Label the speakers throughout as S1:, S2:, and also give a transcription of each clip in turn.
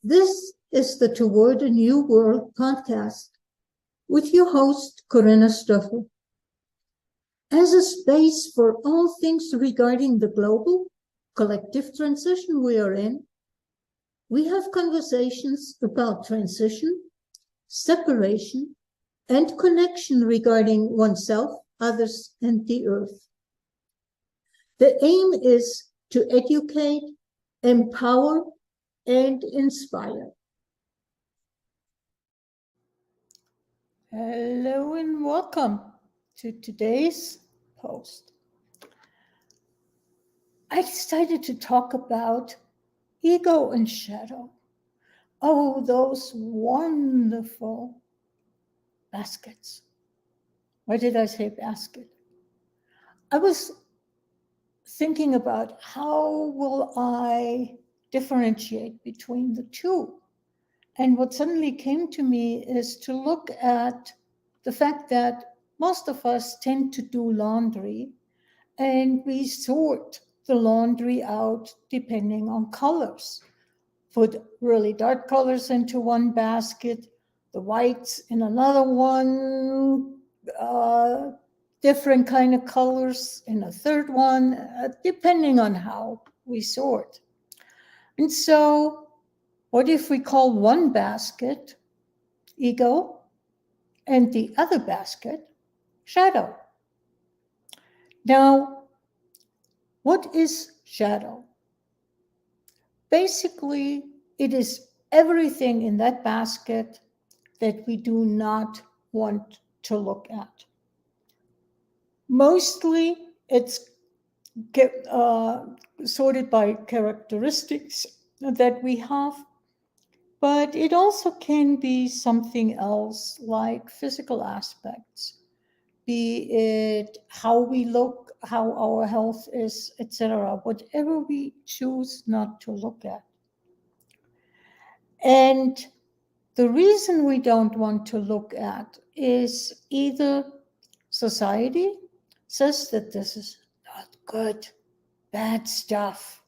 S1: This is the Toward a New World podcast with your host, Corinna Stoffel. As a space for all things regarding the global, collective transition we are in, we have conversations about transition, separation, and connection regarding oneself, others, and the earth. The aim is to educate, empower, and inspire. Hello and welcome to today's post. I decided to talk about ego and shadow. Oh, those wonderful baskets. Why did I say basket? I was thinking about how will I differentiate between the two. And what suddenly came to me is to look at the fact that most of us tend to do laundry and we sort the laundry out depending on colors. Put really dark colors into one basket, the whites in another one, different kind of colors in a third one, depending on how we sort. And so what if we call one basket ego and the other basket shadow? Now, what is shadow? Basically, it is everything in that basket that we do not want to look at. Mostly, it's sorted by characteristics that we have, but it also can be something else like physical aspects, be it how we look, how our health is, etc., whatever we choose not to look at. And the reason we don't want to look at is either society says that this is not good, bad stuff,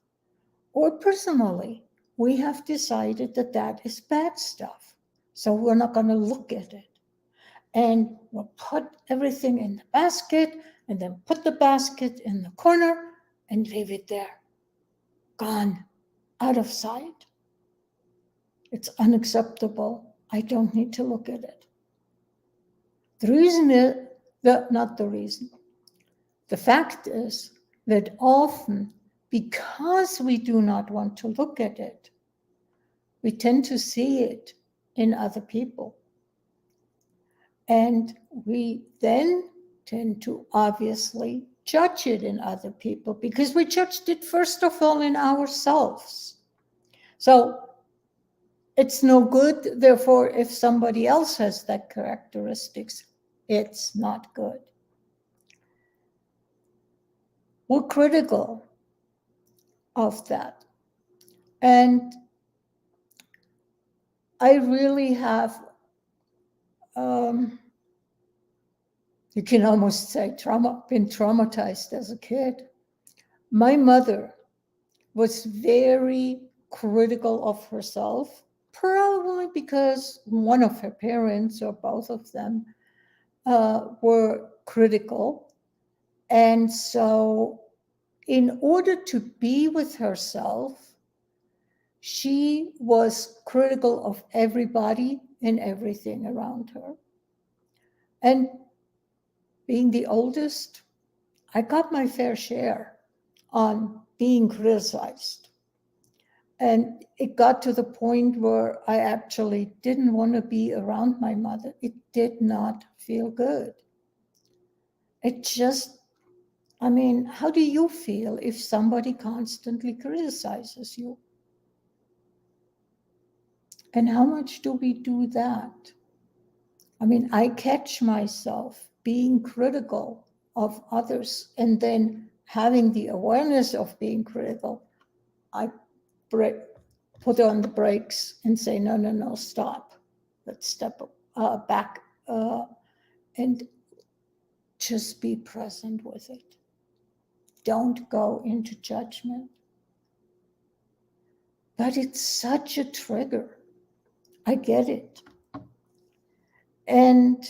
S1: or personally, we have decided that that is bad stuff. So we're not going to look at it. And we'll put everything in the basket and then put the basket in the corner and leave it there. Gone, out of sight. It's unacceptable. I don't need to look at it. The reason is, not the reason. The fact is that often, because we do not want to look at it, we tend to see it in other people. And we then tend to obviously judge it in other people because we judged it first of all in ourselves. So it's no good, therefore, if somebody else has that characteristics, it's not good. We're critical of that. And I really have, you can almost say been traumatized as a kid. My mother was very critical of herself, probably because one of her parents or both of them were critical. And so in order to be with herself, she was critical of everybody and everything around her. And being the oldest, I got my fair share on being criticized. And it got to the point where I actually didn't want to be around my mother. It did not feel good. It just, I mean, how do you feel if somebody constantly criticizes you? And how much do we do that? I mean, I catch myself being critical of others and then having the awareness of being critical. I put on the brakes and say, no, stop. Let's step back and just be present with it. Don't go into judgment. But it's such a trigger. I get it. And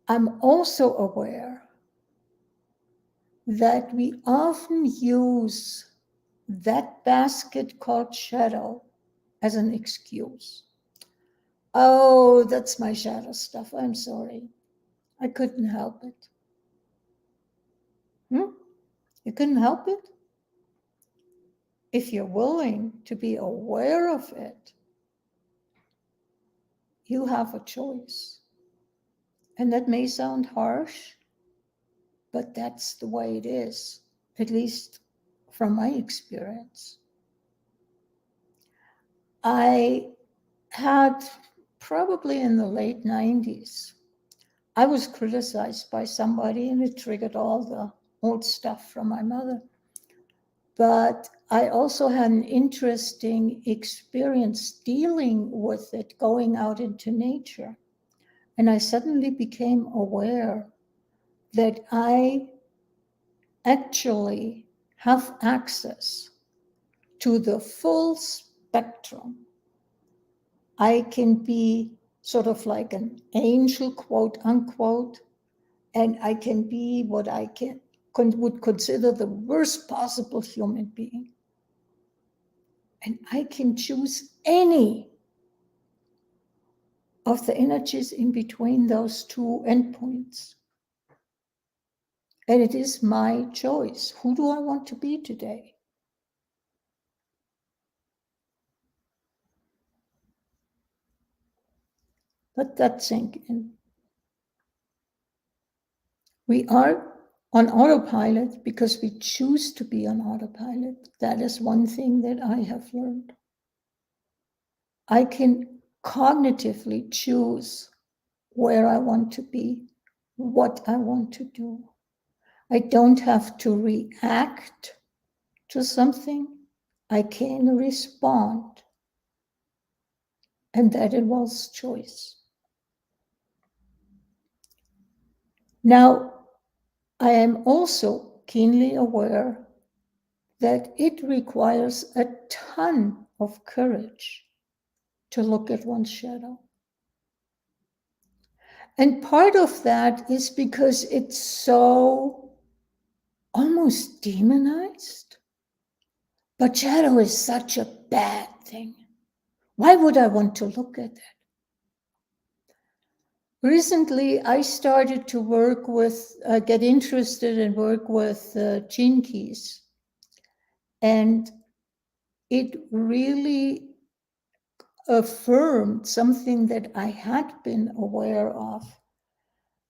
S1: I'm also aware that we often use that basket called shadow as an excuse. Oh, that's my shadow stuff. I'm sorry. I couldn't help it. You couldn't help it? If you're willing to be aware of it, you have a choice. And that may sound harsh, but that's the way it is, at least from my experience. I had probably in the late 90s, I was criticized by somebody and it triggered all the old stuff from my mother. But I also had an interesting experience dealing with it, going out into nature. And I suddenly became aware that I actually have access to the full spectrum. I can be sort of like an angel, quote unquote, and I can be what I would consider the worst possible human being. And I can choose any of the energies in between those two endpoints. And it is my choice. Who do I want to be today? Let that sink in. We are on autopilot because we choose to be on autopilot. That is one thing that I have learned. I can cognitively choose where I want to be, what I want to do. I don't have to react to something. I can respond. And that involves choice. Now, I am also keenly aware that it requires a ton of courage to look at one's shadow. And part of that is because it's so almost demonized. But shadow is such a bad thing. Why would I want to look at that? Recently, I started to work with, get interested and work with gene keys. And it really affirmed something that I had been aware of,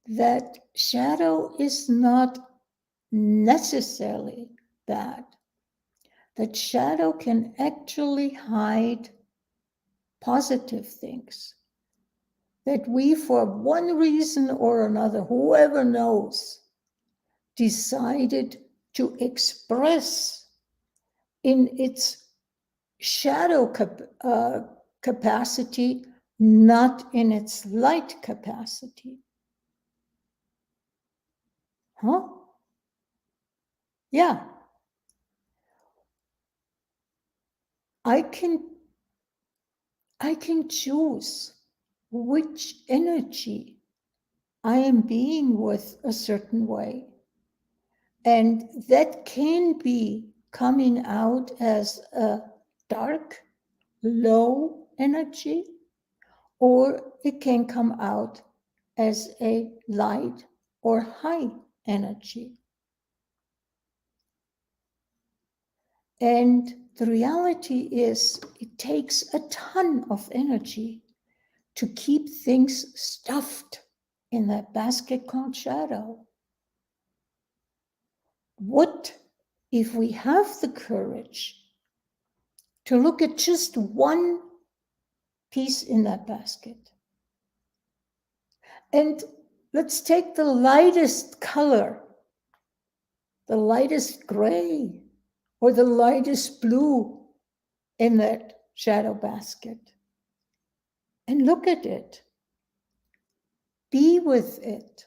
S1: that shadow is not necessarily bad, that shadow can actually hide positive things, that we, for one reason or another, whoever knows, decided to express in its shadow capacity, not in its light capacity. Huh? Yeah. I can choose which energy I am being with a certain way. And that can be coming out as a dark, low energy, or it can come out as a light or high energy. And the reality is, it takes a ton of energy to keep things stuffed in that basket called shadow. What if we have the courage to look at just one piece in that basket? And let's take the lightest color, the lightest gray, or the lightest blue in that shadow basket. And look at it. Be with it.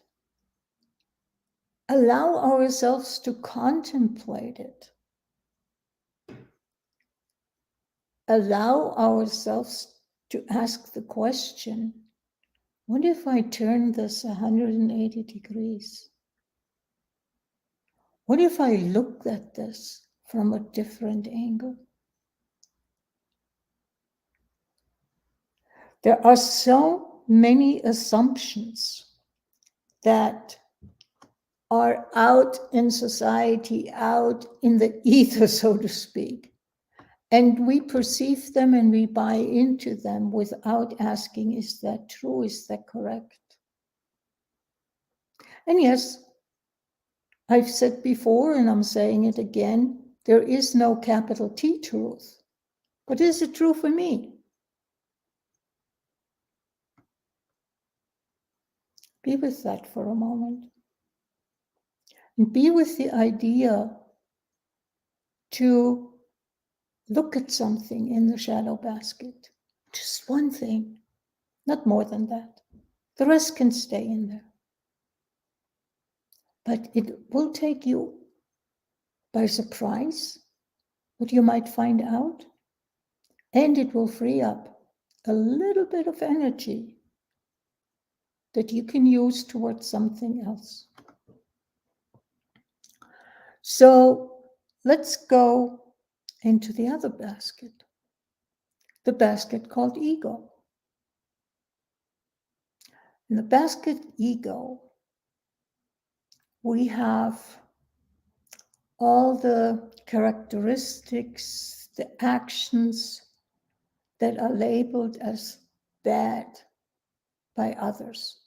S1: Allow ourselves to contemplate it. allow ourselves to ask the question, what if I turn this 180 degrees? What if I looked at this from a different angle? There are so many assumptions that are out in society, out in the ether, so to speak. And we perceive them and we buy into them without asking, is that true? Is that correct? And yes, I've said before, and I'm saying it again, there is no capital T truth. But is it true for me? Be with that for a moment. And be with the idea to look at something in the shadow basket. Just one thing, not more than that. The rest can stay in there. But it will take you by surprise what you might find out. And it will free up a little bit of energy that you can use towards something else. So let's go into the other basket, the basket called ego. In the basket ego, we have all the characteristics, the actions that are labeled as bad by others.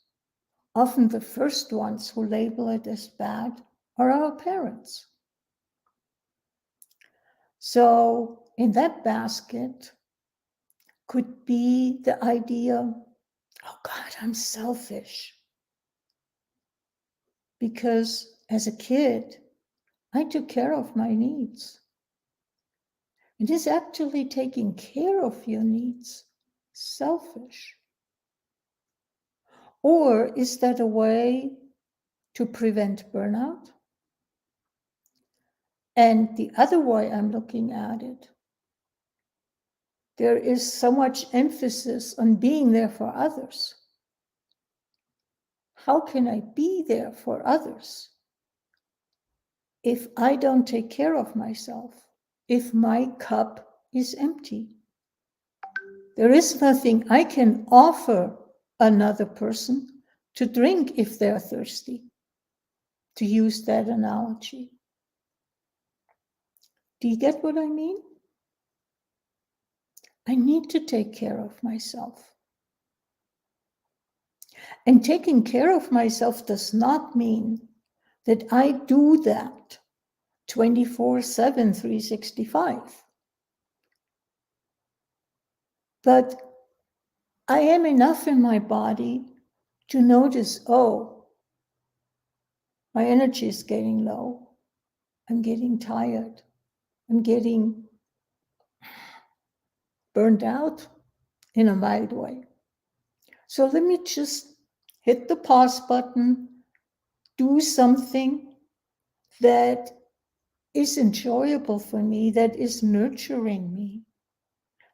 S1: Often the first ones who label it as bad are our parents. So in that basket could be the idea, oh God, I'm selfish. Because as a kid, I took care of my needs. It is actually taking care of your needs selfish? Or is that a way to prevent burnout? And the other way I'm looking at it, there is so much emphasis on being there for others. How can I be there for others if I don't take care of myself, if my cup is empty? There is nothing I can offer another person to drink if they're thirsty, to use that analogy. Do you get what I mean? I need to take care of myself. And taking care of myself does not mean that I do that 24/7, 365. But I am enough in my body to notice, oh, my energy is getting low. I'm getting tired. I'm getting burned out in a mild way. So let me just hit the pause button, do something that is enjoyable for me, that is nurturing me.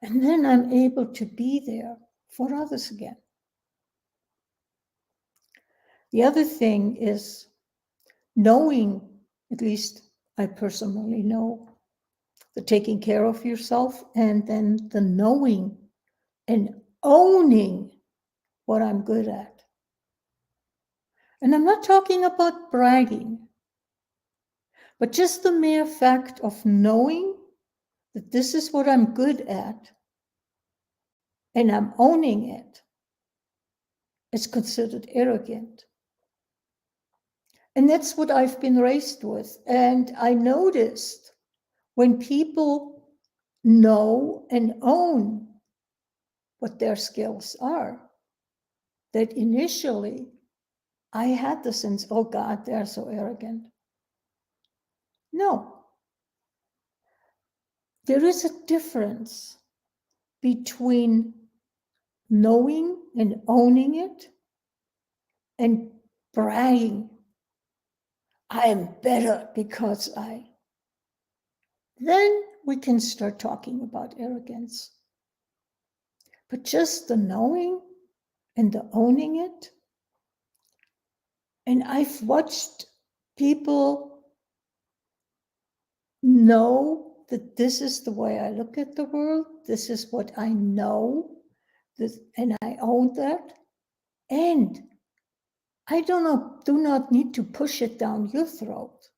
S1: And then I'm able to be there for others again. The other thing is knowing, at least I personally know, the taking care of yourself and then the knowing and owning what I'm good at. And I'm not talking about bragging, but just the mere fact of knowing that this is what I'm good at and I'm owning it is considered arrogant. And that's what I've been raised with. And I noticed when people know and own what their skills are, that initially I had the sense, oh God, they're so arrogant. No. There is a difference between knowing and owning it and bragging. I am better because I. then we can start talking about arrogance. But just the knowing and the owning it. And I've watched people know that this is the way I look at the world. This is what I know, and I own that. And I do not need to push it down your throat.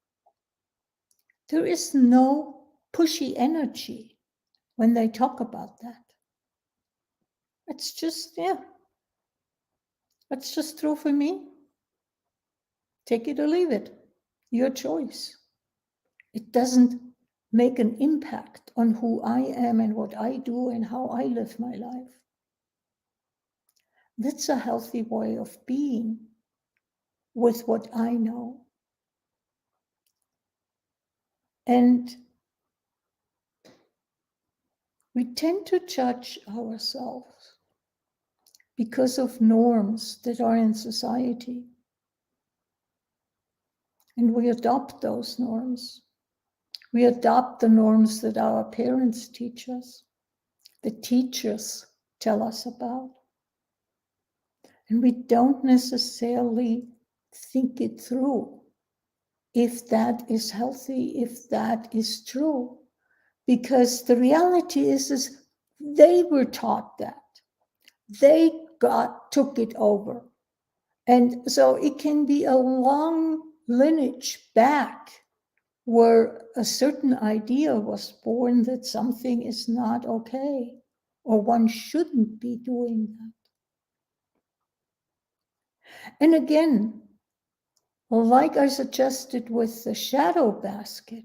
S1: There is no pushy energy when they talk about that. It's just, yeah, that's just true for me. Take it or leave it. Your choice. It doesn't make an impact on who I am and what I do and how I live my life. That's a healthy way of being with what I know. And we tend to judge ourselves because of norms that are in society. And we adopt those norms. We adopt the norms that our parents teach us, the teachers tell us about. And we don't necessarily think it through if that is healthy, if that is true. Because the reality is they were taught that. They took it over. And so it can be a long lineage back where a certain idea was born that something is not okay or one shouldn't be doing that. And again, like I suggested with the shadow basket,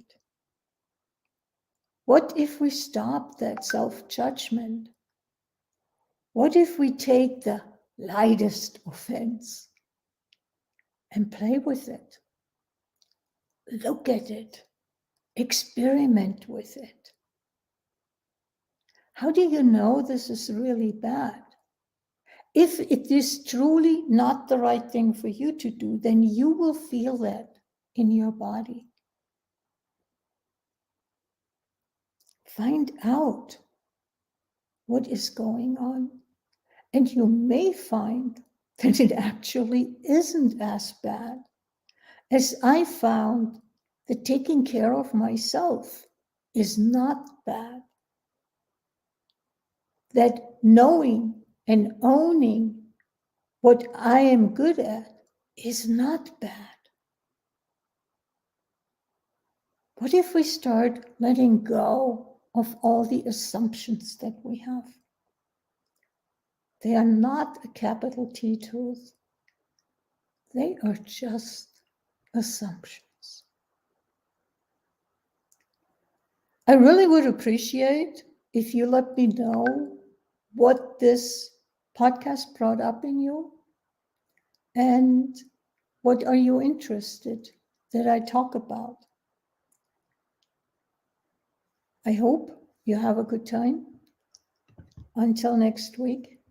S1: what if we stop that self-judgment? What if we take the lightest offense and play with it? Look at it. Experiment with it. How do you know this is really bad? If it is truly not the right thing for you to do, then you will feel that in your body. Find out what is going on. And you may find that it actually isn't as bad as I found that taking care of myself is not bad. That knowing and owning what I am good at is not bad. What if we start letting go of all the assumptions that we have? They are not a capital T truth. They are just assumptions. I really would appreciate if you let me know what this podcast brought up in you and what are you interested that I talk about. I hope you have a good time. Until next week.